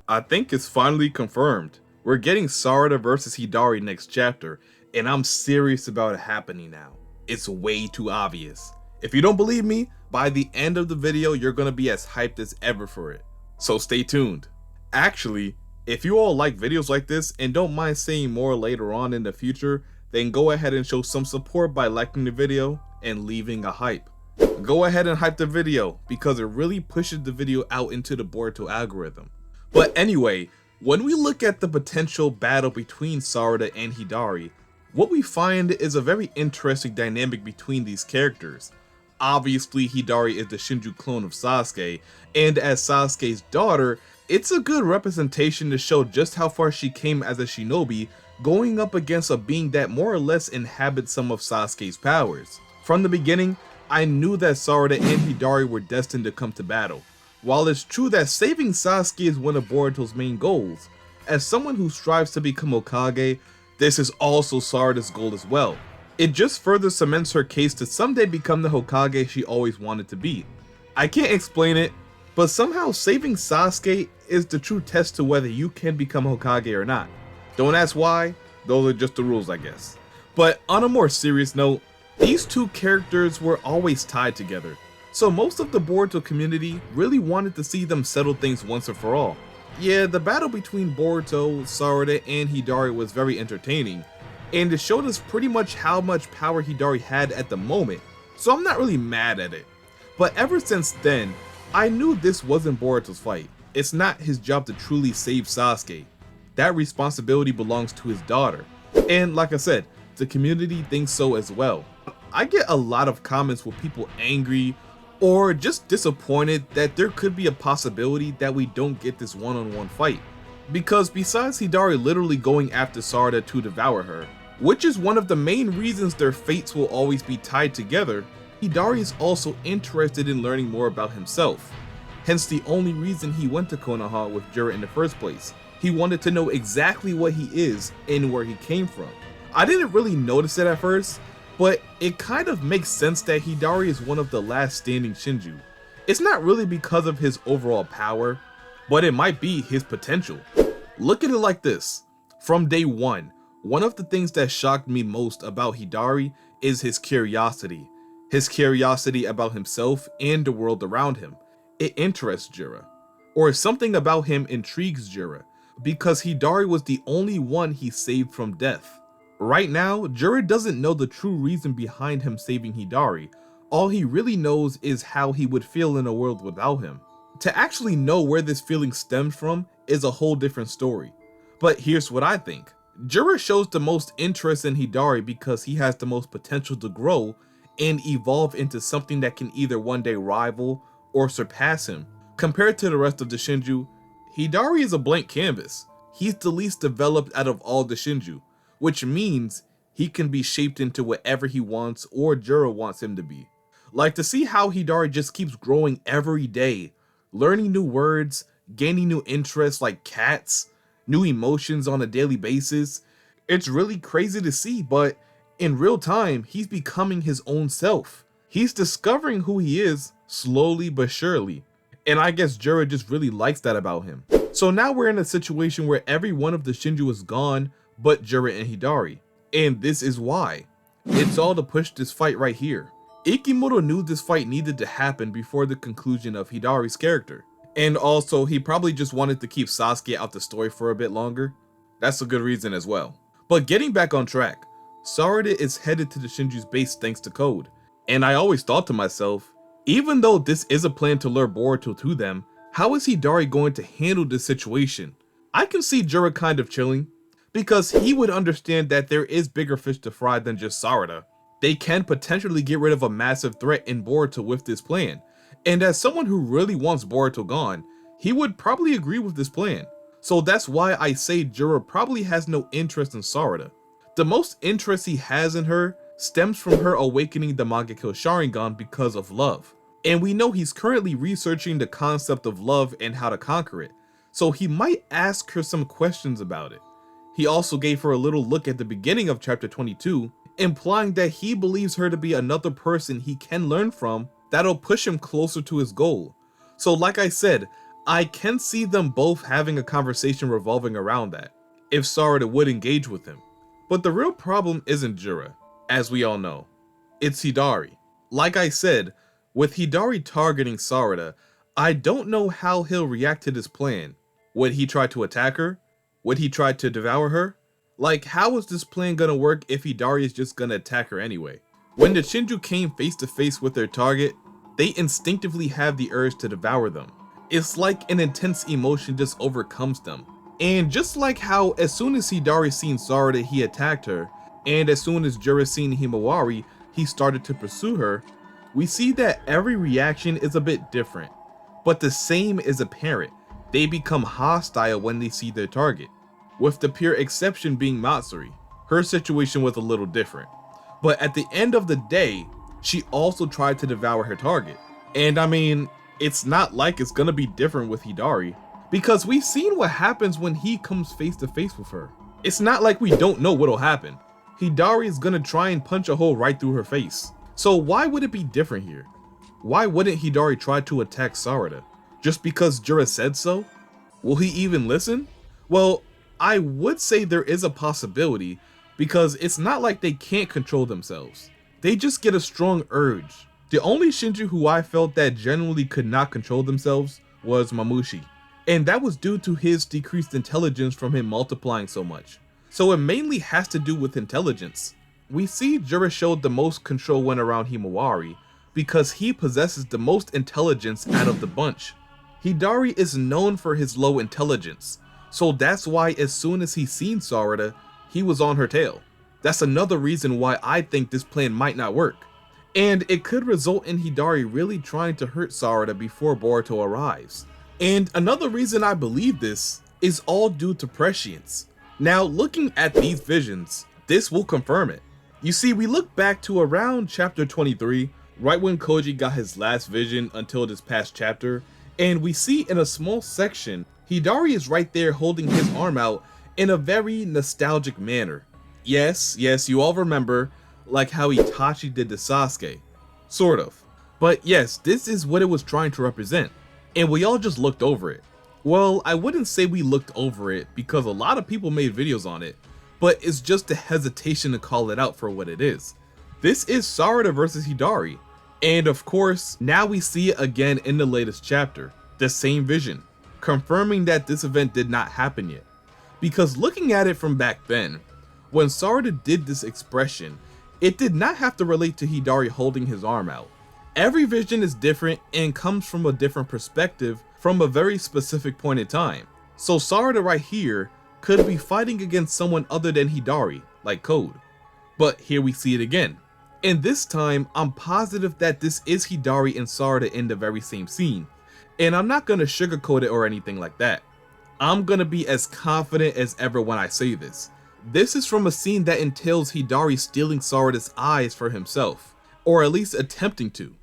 I think it's finally confirmed. We're getting Sarada versus Hidari next chapter, and I'm serious about it happening now. It's way too obvious. If you don't believe me, by the end of the video, you're gonna be as hyped as ever for it. So stay tuned. Actually, if you all like videos like this and don't mind seeing more later on in the future, then go ahead and show some support by liking the video and leaving a hype. Go ahead and hype the video because it really pushes the video out into the Boruto algorithm. But anyway, when we look at the potential battle between Sarada and Hidari, what we find is a very interesting dynamic between these characters. Obviously, Hidari is the Shinju clone of Sasuke, and as Sasuke's daughter, it's a good representation to show just how far she came as a shinobi, going up against a being that more or less inhabits some of Sasuke's powers. From the beginning, I knew that Sarada and Hidari were destined to come to battle. While it's true that saving Sasuke is one of Boruto's main goals, as someone who strives to become Hokage, this is also Sarada's goal as well. It just further cements her case to someday become the Hokage she always wanted to be. I can't explain it, but somehow saving Sasuke is the true test to whether you can become Hokage or not. Don't ask why, those are just the rules, I guess. But on a more serious note, these two characters were always tied together, so most of the Boruto community really wanted to see them settle things once and for all. Yeah, the battle between Boruto, Sarada, and Hidari was very entertaining, and it showed us pretty much how much power Hidari had at the moment, so I'm not really mad at it. But ever since then, I knew this wasn't Boruto's fight. It's not his job to truly save Sasuke. That responsibility belongs to his daughter. And like I said, the community thinks so as well. I get a lot of comments with people angry or just disappointed that there could be a possibility that we don't get this one-on-one fight. Because besides Hidari literally going after Sarada to devour her, which is one of the main reasons their fates will always be tied together, Hidari is also interested in learning more about himself. Hence the only reason he went to Konoha with Jura in the first place. He wanted to know exactly what he is and where he came from. I didn't really notice it at first, but it kind of makes sense that Hidari is one of the last standing Shinju. It's not really because of his overall power, but it might be his potential. Look at it like this. From day one of the things that shocked me most about Hidari is his curiosity. His curiosity about himself and the world around him. It interests Jura. Or something about him intrigues Jura, because Hidari was the only one he saved from death. Right now, Jura doesn't know the true reason behind him saving Hidari. All he really knows is how he would feel in a world without him. To actually know where this feeling stems from is a whole different story. But here's what I think. Jura shows the most interest in Hidari because he has the most potential to grow and evolve into something that can either one day rival or surpass him. Compared to the rest of the Shinju, Hidari is a blank canvas. He's the least developed out of all the Shinju, which means he can be shaped into whatever he wants or Jura wants him to be. Like, to see how Hidari just keeps growing every day, learning new words, gaining new interests like cats, new emotions on a daily basis. It's really crazy to see, but in real time, he's becoming his own self. He's discovering who he is slowly but surely. And I guess Jura just really likes that about him. So now we're in a situation where every one of the Shinju is gone but Jura and Hidari. And this is why. It's all to push this fight right here. Ikemoto knew this fight needed to happen before the conclusion of Hidari's character. And also, he probably just wanted to keep Sasuke out the story for a bit longer. That's a good reason as well. But getting back on track, Sarada is headed to the Shinju's base thanks to Code. And I always thought to myself, even though this is a plan to lure Boruto to them, how is Hidari going to handle this situation? I can see Jura kind of chilling, because he would understand that there is bigger fish to fry than just Sarada. They can potentially get rid of a massive threat in Boruto with this plan, and as someone who really wants Boruto gone, he would probably agree with this plan. So that's why I say Jura probably has no interest in Sarada. The most interest he has in her stems from her awakening the Mangekyou sharingan because of love. And we know he's currently researching the concept of love and how to conquer it, so he might ask her some questions about it. He also gave her a little look at the beginning of chapter 22, implying that he believes her to be another person he can learn from that'll push him closer to his goal. So like I said, I can see them both having a conversation revolving around that, if Sarada would engage with him. But the real problem isn't Jura, as we all know. It's Hidari. Like I said, with Hidari targeting Sarada, I don't know how he'll react to this plan. Would he try to attack her? Would he try to devour her? Like, how is this plan gonna work if Hidari is just gonna attack her anyway? When the Shinju came face to face with their target, they instinctively have the urge to devour them. It's like an intense emotion just overcomes them. And just like how as soon as Hidari seen Sarada he attacked her, and as soon as Jura seen Himawari he started to pursue her, we see that every reaction is a bit different. But the same is apparent. They become hostile when they see their target. With the pure exception being Matsuri. Her situation was a little different. But at the end of the day, she also tried to devour her target. And I mean, it's not like it's gonna be different with Hidari, because we've seen what happens when he comes face to face with her. It's not like we don't know what'll happen. Hidari is gonna try and punch a hole right through her face. So why would it be different here? Why wouldn't Hidari try to attack Sarada? Just because Jura said so? Will he even listen? Well, I would say there is a possibility, because it's not like they can't control themselves. They just get a strong urge. The only Shinju who I felt that generally could not control themselves was Mamushi, and that was due to his decreased intelligence from him multiplying so much. So it mainly has to do with intelligence. We see Jura showed the most control when around Himawari, because he possesses the most intelligence out of the bunch. Hidari is known for his low intelligence, so that's why as soon as he seen Sarada, he was on her tail. That's another reason why I think this plan might not work. And it could result in Hidari really trying to hurt Sarada before Boruto arrives. And another reason I believe this is all due to prescience. Now, looking at these visions, this will confirm it. You see, we look back to around chapter 23, right when Koji got his last vision until this past chapter, and we see in a small section, Hidari is right there holding his arm out in a very nostalgic manner. Yes, you all remember, like how Itachi did to Sasuke. Sort of. But yes, this is what it was trying to represent. And we all just looked over it. Well, I wouldn't say we looked over it because a lot of people made videos on it, but it's just a hesitation to call it out for what it is. This is Sarada versus Hidari. And of course, now we see it again in the latest chapter. The same vision, confirming that this event did not happen yet. Because looking at it from back then, when Sarada did this expression, it did not have to relate to Hidari holding his arm out. Every vision is different and comes from a different perspective from a very specific point in time. So Sarada right here could be fighting against someone other than Hidari, like Code. But here we see it again. And this time, I'm positive that this is Hidari and Sarada in the very same scene. And I'm not gonna sugarcoat it or anything like that. I'm gonna be as confident as ever when I say this. This is from a scene that entails Hidari stealing Sarada's eyes for himself, or at least attempting to.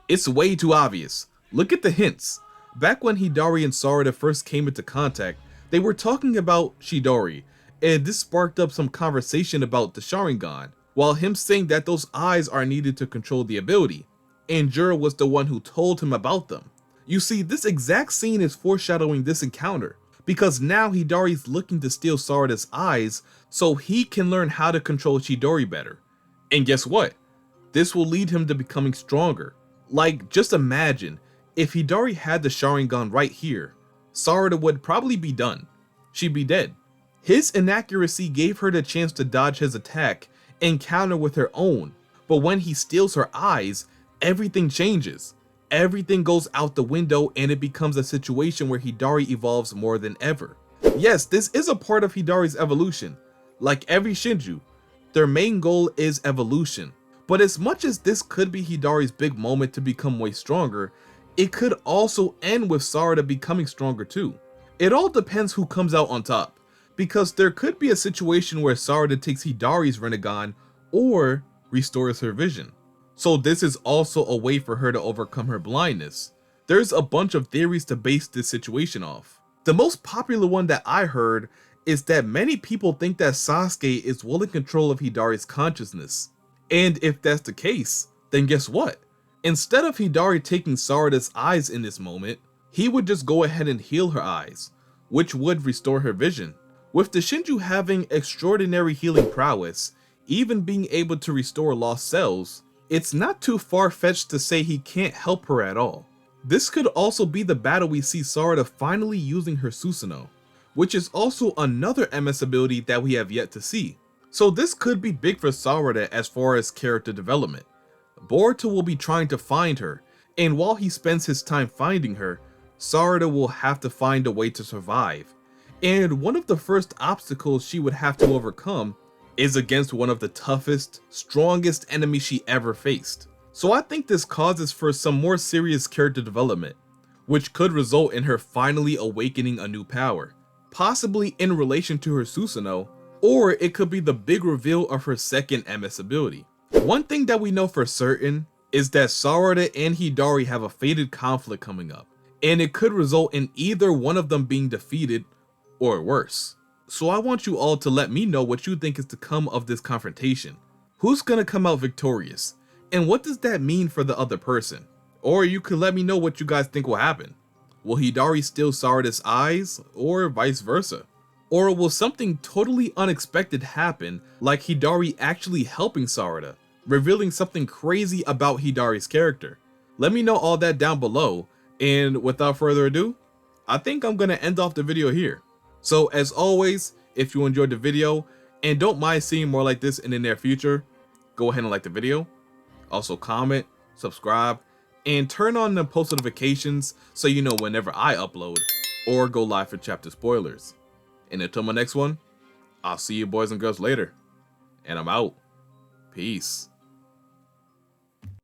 It's way too obvious. Look at the hints. Back when Hidari and Sarada first came into contact, they were talking about Chidori, and this sparked up some conversation about the sharingan, while him saying that those eyes are needed to control the ability, and Jura was the one who told him about them. You see, this exact scene is foreshadowing this encounter, because now Hidari's looking to steal Sarada's eyes so he can learn how to control Chidori better. And guess what? This will lead him to becoming stronger. Like, just imagine, if Hidari had the sharingan right here, Sarada would probably be done. She'd be dead. His inaccuracy gave her the chance to dodge his attack and counter with her own, but when he steals her eyes, everything changes. Everything goes out the window and it becomes a situation where Hidari evolves more than ever. Yes, this is a part of Hidari's evolution. Like every Shinju, their main goal is evolution. But as much as this could be Hidari's big moment to become way stronger, it could also end with Sarada becoming stronger too. It all depends who comes out on top, because there could be a situation where Sarada takes Hidari's Rinnegan or restores her vision. So this is also a way for her to overcome her blindness. There's a bunch of theories to base this situation off. The most popular one that I heard is that many people think that Sasuke is well in control of Hidari's consciousness. And if that's the case, then guess what? Instead of Hidari taking Sarada's eyes in this moment, he would just go ahead and heal her eyes, which would restore her vision. With the Shinju having extraordinary healing prowess, even being able to restore lost cells, it's not too far-fetched to say he can't help her at all. This could also be the battle we see Sarada finally using her Susanoo, which is also another MS ability that we have yet to see. So this could be big for Sarada as far as character development. Boruto will be trying to find her, and while he spends his time finding her, Sarada will have to find a way to survive. And one of the first obstacles she would have to overcome is against one of the toughest, strongest enemies she ever faced. So I think this causes for some more serious character development, which could result in her finally awakening a new power, possibly in relation to her Susanoo, or it could be the big reveal of her second MS ability. One thing that we know for certain is that Sarada and Hidari have a fated conflict coming up, and it could result in either one of them being defeated or worse. So I want you all to let me know what you think is to come of this confrontation. Who's gonna come out victorious? And what does that mean for the other person? Or you could let me know what you guys think will happen. Will Hidari steal Sarada's eyes, or vice versa? Or will something totally unexpected happen, like Hidari actually helping Sarada, revealing something crazy about Hidari's character? Let me know all that down below, and without further ado, I think I'm gonna end off the video here. So as always, if you enjoyed the video, and don't mind seeing more like this in the near future, go ahead and like the video. Also comment, subscribe, and turn on the post notifications so you know whenever I upload or go live for chapter spoilers. And until my next one, I'll see you boys and girls later. And I'm out. Peace.